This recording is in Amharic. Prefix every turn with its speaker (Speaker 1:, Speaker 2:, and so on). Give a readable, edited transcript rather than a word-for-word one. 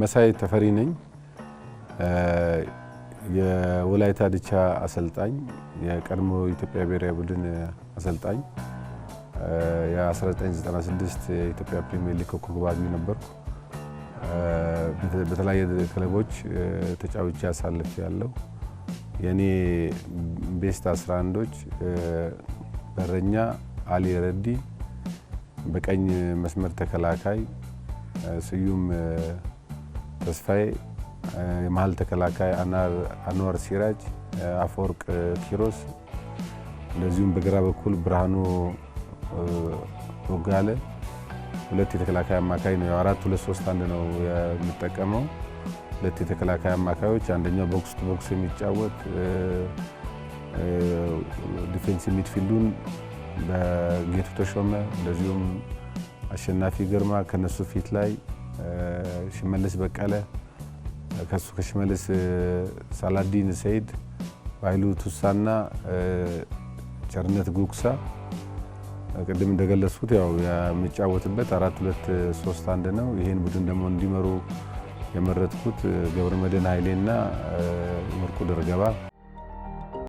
Speaker 1: መሳይ ተፈሪ ነኝ የወላይታ ዲቻ አሰልጣኝ የቀድሞ ኢትዮጵያ ብሔራዊ ቡድን አሰልጣኝ የ1996 የኢትዮጵያ ፕሪሚየር ሊግ ኮከብ አግቢ ነበርኩ በተለያየ ክለቦች ተጫውቼ አሳልፌያለሁ የኔ ቤስት 11ዶች በረኛ አሊ ረዲ በቀኝ መስመር ተከላካይ ስዩም ተስፋዬ የመሃል ተከላካይ አንዋር ሲራጅ አፈወርቅ ኪሮስ እንደዚሁም በግራ በኩል ብርሃኑ ወጋለ ሁለት የተከላካይ አማካይ ነው 4-2-3-1 ነው የሚጠቀመው ሁለት የተከላካይ አማካዮች አንደኛው ቦክስ ቱ ቦክስ የሚጫወት ዲፌንሲቭ ሚድፊልዱን በጌቱ ተሾመ እንደዚሁም አሸናፊ ግርማ ከነሱ ፊት ላይ ሽመልስ በቀለ ከሱ ከሽመልስ ሳላዲን ሰይድ ባይሉ ቱሳና ቸርነት ጉክሳ ቀደም እንደገለጽኩት ያው የሚጫወትበት 4-2-3-1 ነው ይሄን ቡድን ደግሞ እንዲመሩ የመረጥኩት ገብረመድህን ኃይሌና ወርቁ ደርገባ